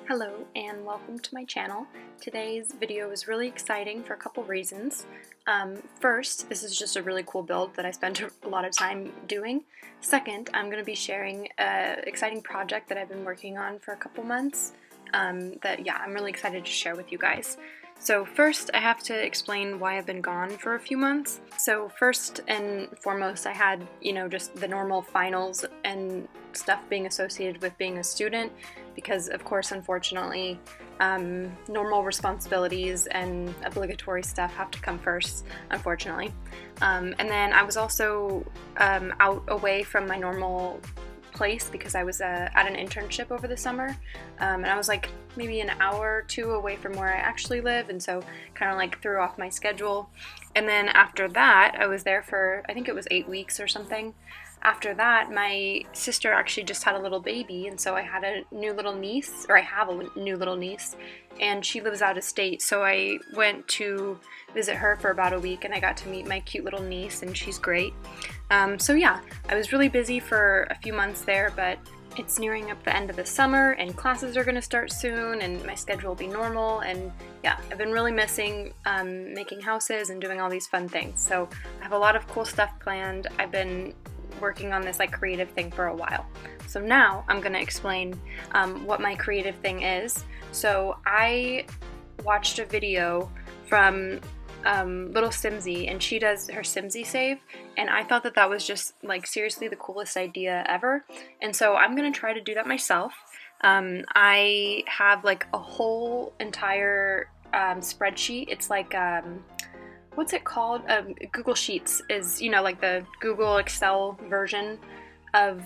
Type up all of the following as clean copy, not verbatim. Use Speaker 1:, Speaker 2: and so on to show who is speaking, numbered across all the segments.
Speaker 1: Hello and welcome to my channel. Today's video is really exciting for a couple reasons. First, this is just a really cool build that I spent a lot of time doing. Second, I'm going to be sharing an exciting project that I've been working on for a couple months I'm really excited to share with you guys. So first, I have to explain why I've been gone for a few months. So first and foremost, I had, just the normal finals and stuff being associated with being a student because, of course, unfortunately, normal responsibilities and obligatory stuff have to come first, unfortunately. And then I was also out away from my normal place because I was at an internship over the summer, and I was like maybe an hour or two away from where I actually live, and so kind of like threw off my schedule. And then after that, I was there for, I think it was 8 weeks or something. After that, my sister actually just had a little baby, and so I had a new little niece, or I have a new little niece, and she lives out of state, so I went to visit her for about a week, and I got to meet my cute little niece, and she's great. So yeah, I was really busy for a few months there, but it's nearing up the end of the summer, and classes are going to start soon, and my schedule will be normal, and yeah, I've been really missing making houses and doing all these fun things. So I have a lot of cool stuff planned. I've been working on this creative thing for a while. So now I'm going to explain what my creative thing is. So I watched a video from little Simsy, and she does her Simsy save, and I thought that was just seriously the coolest idea ever, and so I'm gonna try to do that myself. I have a whole entire spreadsheet. It's what's it called? Google Sheets is, the Google Excel version of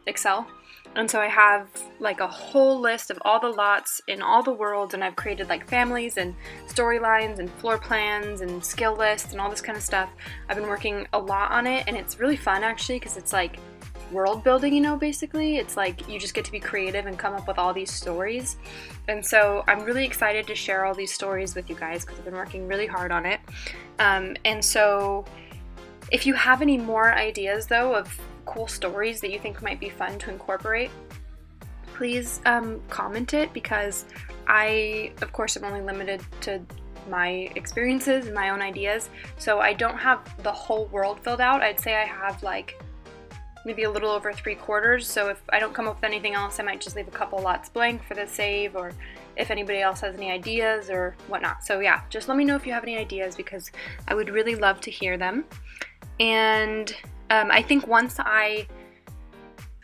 Speaker 1: Excel. And so I have a whole list of all the lots in all the worlds, and I've created families and storylines and floor plans and skill lists and all this kind of stuff. I've been working a lot on it, and it's really fun actually because it's world building, basically. It's you just get to be creative and come up with all these stories. And so I'm really excited to share all these stories with you guys because I've been working really hard on it. And so if you have any more ideas though of cool stories that you think might be fun to incorporate, please comment it, because I, of course, am only limited to my experiences and my own ideas, so I don't have the whole world filled out. I'd say I have maybe a little over 3/4, so if I don't come up with anything else, I might just leave a couple lots blank for the save, or if anybody else has any ideas or whatnot. So yeah, just let me know if you have any ideas because I would really love to hear them. And I think once I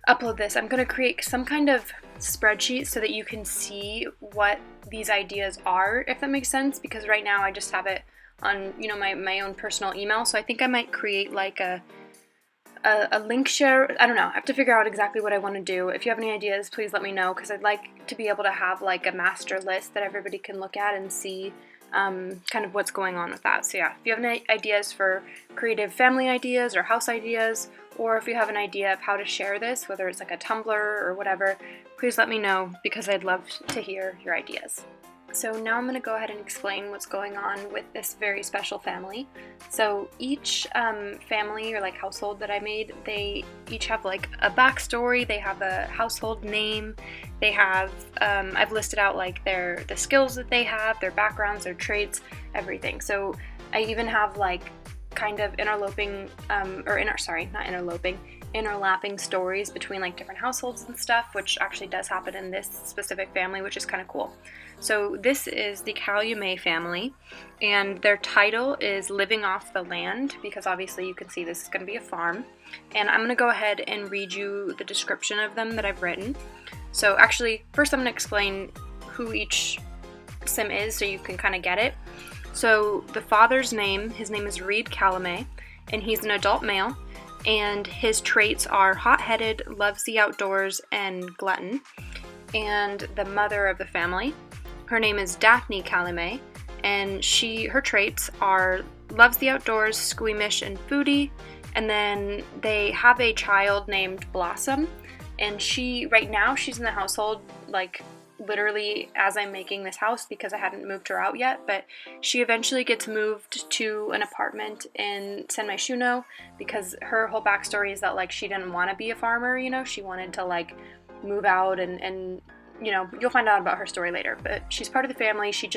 Speaker 1: upload this, I'm going to create some kind of spreadsheet so that you can see what these ideas are, if that makes sense, because right now I just have it on, my own personal email. So I think I might create a link share. I don't know. I have to figure out exactly what I want to do. If you have any ideas, please let me know, because I'd like to be able to have a master list that everybody can look at and see kind of what's going on with that. So yeah, if you have any ideas for creative family ideas or house ideas, or if you have an idea of how to share this, whether it's a Tumblr or whatever, please let me know because I'd love to hear your ideas. So now I'm going to go ahead and explain what's going on with this very special family. So each family or household that I made, they each have a backstory. They have a household name. They have I've listed out the skills that they have, their backgrounds, their traits, everything. So I even have kind of interlapping stories between different households and stuff, which actually does happen in this specific family, which is kind of cool. So this is the Calumet family, and their title is Living Off the Land, because obviously you can see this is going to be a farm. And I'm going to go ahead and read you the description of them that I've written. So actually, first I'm going to explain who each sim is so you can kind of get it. So the father's name, his name is Reed Calumet, and he's an adult male, and his traits are hot-headed, loves the outdoors, and glutton. And the mother of the family, her name is Daphne Calumet, and her traits are loves the outdoors, squeamish, and foodie. And then they have a child named Blossom, and right now she's in the household literally as I'm making this house because I hadn't moved her out yet, but she eventually gets moved to an apartment in San Myshuno because her whole backstory is that she didn't want to be a farmer, she wanted to move out and you know, you'll find out about her story later, but she's part of the family. She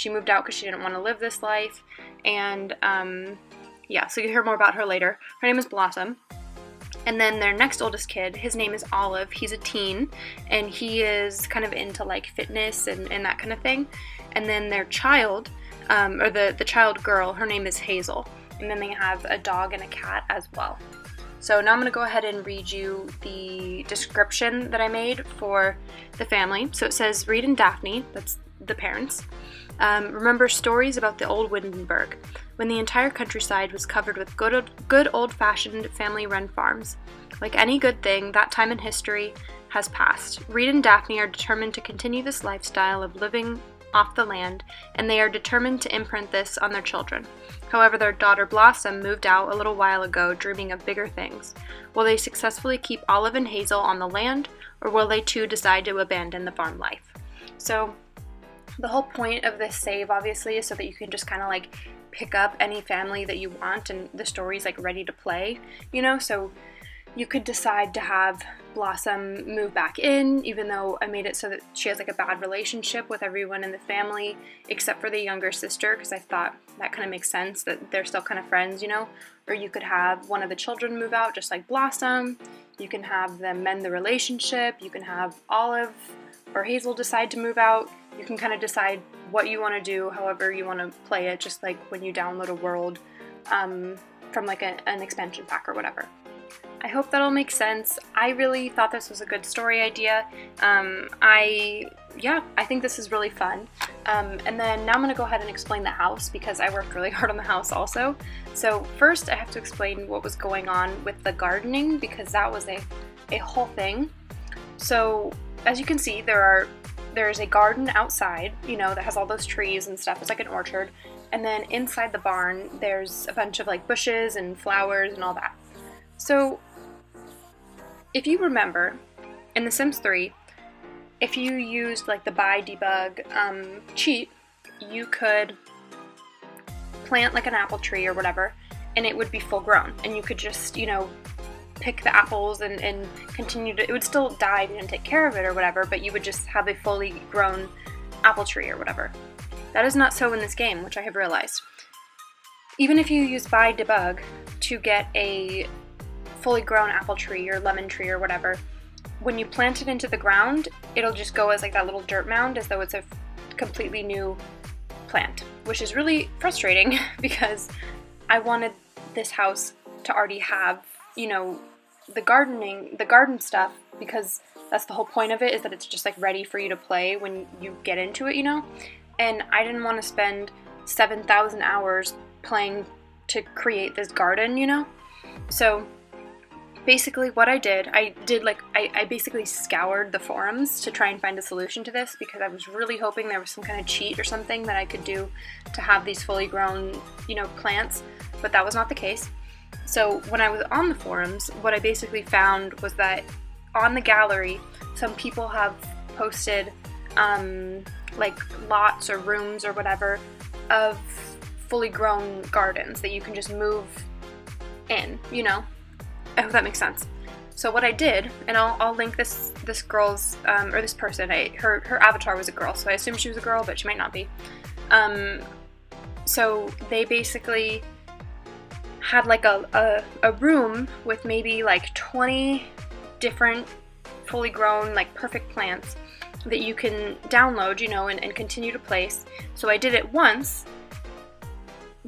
Speaker 1: moved out because she didn't want to live this life, and yeah, so you'll hear more about her later. Her name is Blossom. And then their next oldest kid, his name is Olive. He's a teen, and he is kind of into like fitness and that kind of thing. And then their child, or the child girl, her name is Hazel. And then they have a dog and a cat as well. So now I'm going to go ahead and read you the description that I made for the family. So it says, Reed and Daphne, that's the parents, remember stories about the old Windenburg, when the entire countryside was covered with good old-fashioned family-run farms. Like any good thing, that time in history has passed. Reed and Daphne are determined to continue this lifestyle of living off the land, and they are determined to imprint this on their children. However, their daughter Blossom moved out a little while ago, dreaming of bigger things. Will they successfully keep Olive and Hazel on the land, or will they too decide to abandon the farm life? So the whole point of this save, obviously, is so that you can just kind of like pick up any family that you want, and the story's like ready to play, you know? So you could decide to have Blossom move back in, even though I made it so that she has like a bad relationship with everyone in the family except for the younger sister, because I thought that kind of makes sense that they're still kind of friends, you know? Or you could have one of the children move out just like Blossom. You can have them mend the relationship. You can have Olive or Hazel decide to move out. You can kind of decide what you want to do, however you want to play it, just like when you download a world from like an expansion pack or whatever. I hope that'll make sense. I really thought this was a good story idea. I think this is really fun. And then now I'm going to go ahead and explain the house, because I worked really hard on the house also. So first I have to explain what was going on with the gardening, because that was a whole thing. So as you can see, there's a garden outside, you know, that has all those trees and stuff. It's like an orchard. And then inside the barn, there's a bunch of like bushes and flowers and all that. So if you remember, in The Sims 3, if you used like the buy debug cheat, you could plant like an apple tree or whatever, and it would be full grown, and you could just, you know, pick the apples and continue to, it would still die if you didn't take care of it or whatever, but you would just have a fully grown apple tree or whatever. That is not so in this game, which I have realized. Even if you use buy debug to get a fully grown apple tree or lemon tree or whatever, when you plant it into the ground, it'll just go as like that little dirt mound as though it's a completely new plant, which is really frustrating because I wanted this house to already have, you know, the garden stuff, because that's the whole point of it, is that it's just like ready for you to play when you get into it, you know? And I didn't want to spend 7,000 hours playing to create this garden, you know? So basically what I basically scoured the forums to try and find a solution to this, because I was really hoping there was some kind of cheat or something that I could do to have these fully grown, you know, plants, but that was not the case. So when I was on the forums, what I basically found was that on the gallery, some people have posted like lots or rooms or whatever of fully grown gardens that you can just move in, you know? I hope that makes sense. So what I did, and I'll link this girl's, or this person, her avatar was a girl, so I assume she was a girl, but she might not be. So they basically had like a room with maybe like 20 different fully grown, like perfect plants that you can download, you know, and continue to place. So I did it once,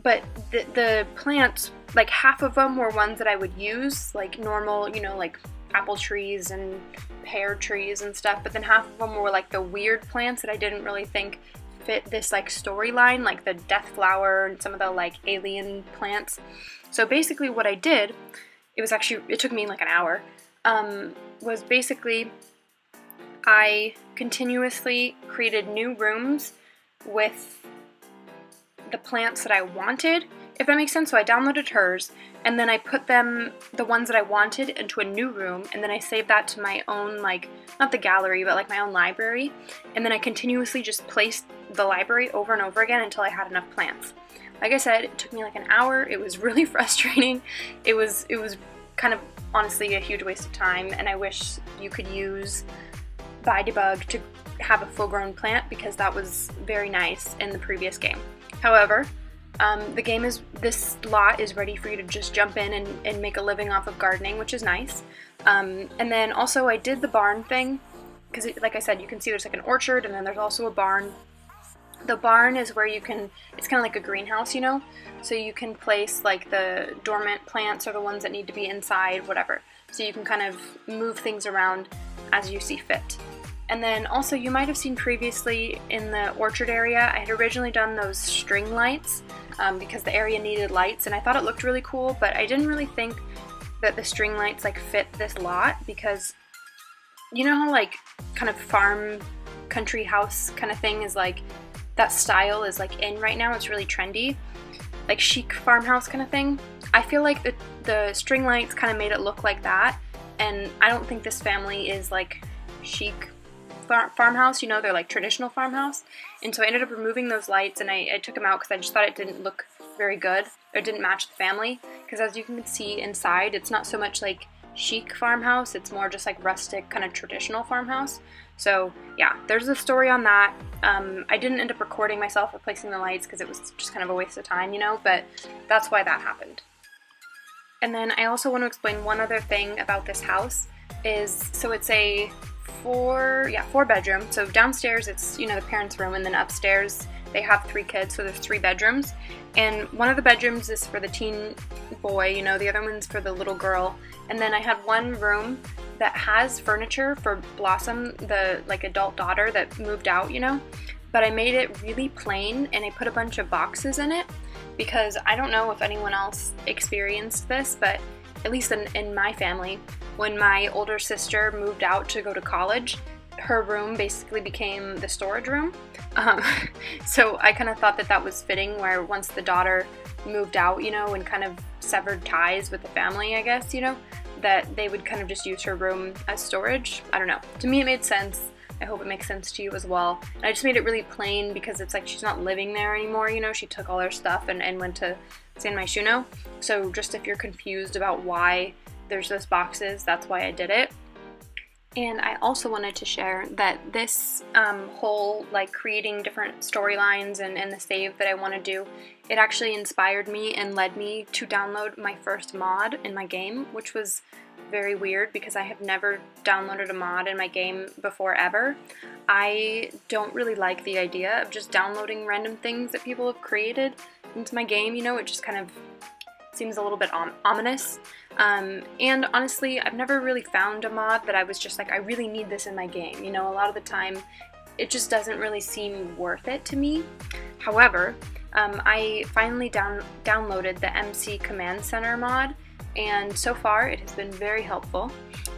Speaker 1: but the plants, like half of them were ones that I would use, like normal, you know, like apple trees and pear trees and stuff, but then half of them were like the weird plants that I didn't really think fit this like storyline, like the death flower and some of the like alien plants. So basically what I did, it took me like an hour, was basically I continuously created new rooms with the plants that I wanted, if that makes sense. So I downloaded hers, and then I put the ones that I wanted into a new room, and then I saved that to my own, like, not the gallery, but like my own library, and then I continuously just placed the library over and over again until I had enough plants. Like I said, it took me like an hour. It was really frustrating. It was kind of honestly a huge waste of time, and I wish you could use by debug to have a full-grown plant because that was very nice in the previous game. However, this lot is ready for you to just jump in and make a living off of gardening, which is nice. And then also I did the barn thing because, like I said, you can see there's like an orchard and then there's also a barn. The barn is where you can, it's kind of like a greenhouse, you know? So you can place like the dormant plants or the ones that need to be inside, whatever. So you can kind of move things around as you see fit. And then also you might have seen previously in the orchard area, I had originally done those string lights because the area needed lights and I thought it looked really cool, but I didn't really think that the string lights like fit this lot because you know how like kind of farm country house kind of thing is like, that style is like in right now, it's really trendy, like chic farmhouse kind of thing. I feel like the string lights kind of made it look like that, and I don't think this family is like chic farmhouse, you know, they're like traditional farmhouse. And so I ended up removing those lights and I took them out because I just thought it didn't look very good, or it didn't match the family, because as you can see inside, it's not so much like chic farmhouse, it's more just like rustic kind of traditional farmhouse. So yeah, there's a story on that. I didn't end up recording myself replacing the lights because it was just kind of a waste of time, you know, but that's why that happened. And then I also want to explain one other thing about this house is, so it's a four bedroom. So downstairs it's, you know, the parents' room, and then upstairs they have 3 kids, so there's 3 bedrooms. And one of the bedrooms is for the teen boy, you know, the other one's for the little girl. And then I had one room that has furniture for Blossom, the like adult daughter that moved out, you know, but I made it really plain and I put a bunch of boxes in it because I don't know if anyone else experienced this, but at least in my family, when my older sister moved out to go to college, her room basically became the storage room. So I kind of thought that was fitting, where once the daughter moved out, you know, and kind of severed ties with the family, I guess, you know, that they would kind of just use her room as storage. I don't know. To me it made sense. I hope it makes sense to you as well. And I just made it really plain because it's like she's not living there anymore, you know, she took all her stuff and went to San Myshuno. So just if you're confused about why there's those boxes, that's why I did it. And I also wanted to share that this whole like creating different storylines and the save that I want to do, it actually inspired me and led me to download my first mod in my game, which was very weird because I have never downloaded a mod in my game before ever. I don't really like the idea of just downloading random things that people have created into my game, you know, it just kind of seems a little bit ominous. And honestly, I've never really found a mod that I was just like, I really need this in my game. You know, a lot of the time, it just doesn't really seem worth it to me. However, I finally downloaded the MC Command Center mod, and so far it has been very helpful.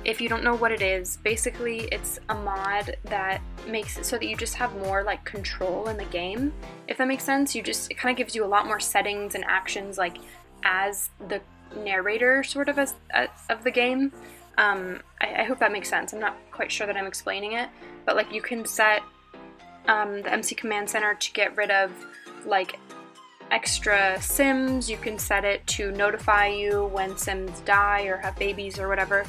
Speaker 1: If you don't know what it is, basically it's a mod that makes it so that you just have more like control in the game, if that makes sense. It kind of gives you a lot more settings and actions like as the narrator sort of of the game. I hope that makes sense. I'm not quite sure that I'm explaining it, but like you can set the MC Command Center to get rid of like extra Sims. You can set it to notify you when Sims die or have babies or whatever.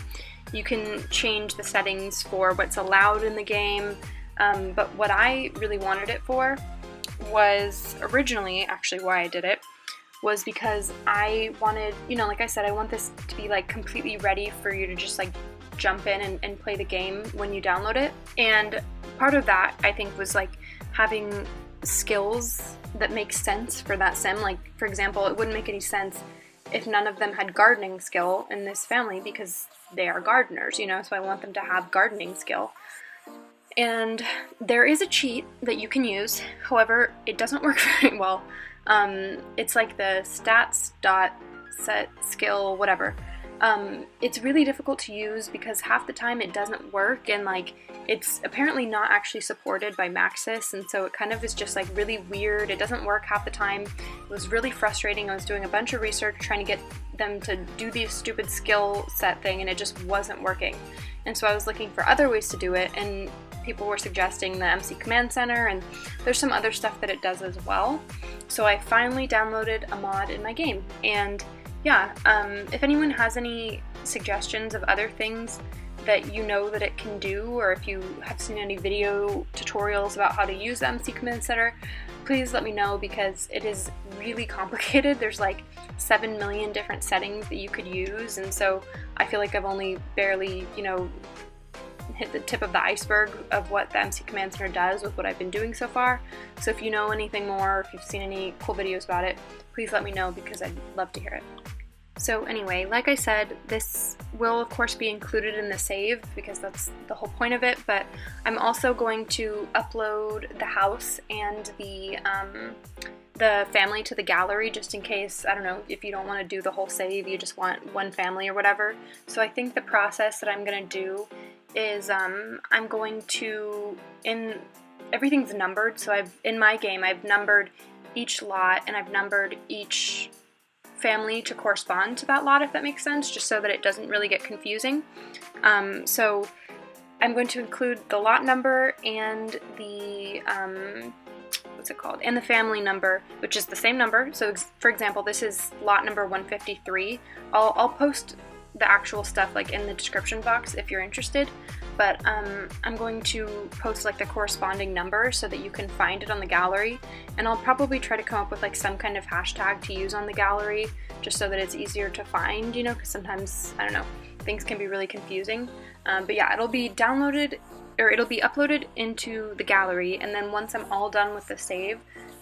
Speaker 1: You can change the settings for what's allowed in the game, but what I really wanted it for was originally, actually why I did it, was because I wanted, you know, like I said, I want this to be like completely ready for you to just like jump in and play the game when you download it. And part of that, I think, was like having skills that make sense for that sim. Like, for example, it wouldn't make any sense if none of them had gardening skill in this family because they are gardeners, you know, so I want them to have gardening skill. And there is a cheat that you can use, however, it doesn't work very well. It's like the stats.set skill, whatever. It's really difficult to use because half the time it doesn't work, and like it's apparently not actually supported by Maxis, and so it kind of is just like really weird. It doesn't work half the time. It was really frustrating. I was doing a bunch of research trying to get them to do the stupid skill set thing, and it just wasn't working. And so I was looking for other ways to do it, and people were suggesting the MC Command Center, and there's some other stuff that it does as well. So I finally downloaded a mod in my game, and yeah, if anyone has any suggestions of other things that you know that it can do, or if you have seen any video tutorials about how to use the MC Command Center, please let me know, because it is really complicated. There's like 7 million different settings that you could use, and so I feel like I've only barely, you know, hit the tip of the iceberg of what the MC Command Center does with what I've been doing so far. So if you know anything more, if you've seen any cool videos about it, please let me know, because I'd love to hear it. So anyway, like I said, this will of course be included in the save, because that's the whole point of it, but I'm also going to upload the house and the family to the gallery, just in case, I don't know, if you don't want to do the whole save, you just want one family or whatever. So I think the process that I'm going to do is I'm going to, everything's numbered, so in my game I've numbered each lot, and I've numbered each family to correspond to that lot, if that makes sense, just so that it doesn't really get confusing. So I'm going to include the lot number and the and the family number, which is the same number. So for example, this is lot number 153. I'll post the actual stuff like in the description box if you're interested, but I'm going to post like the corresponding number so that you can find it on the gallery, and I'll probably try to come up with like some kind of hashtag to use on the gallery, just so that it's easier to find, you know, because sometimes, I don't know, things can be really confusing. But yeah, it'll be downloaded, or it'll be uploaded into the gallery, and then once I'm all done with the save,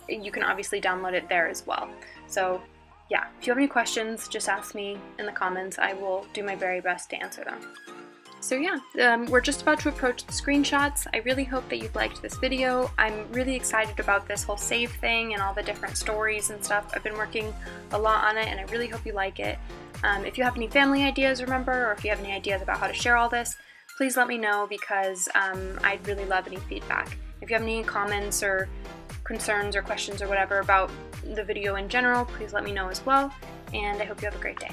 Speaker 1: you can obviously download it there as well. So yeah, if you have any questions, just ask me in the comments. I will do my very best to answer them. So yeah, we're just about to approach the screenshots. I really hope that you've liked this video. I'm really excited about this whole save thing and all the different stories and stuff. I've been working a lot on it, and I really hope you like it. If you have any family ideas, remember, or if you have any ideas about how to share all this, please let me know, because I'd really love any feedback. If you have any comments or concerns or questions or whatever about the video in general, please let me know as well, and I hope you have a great day.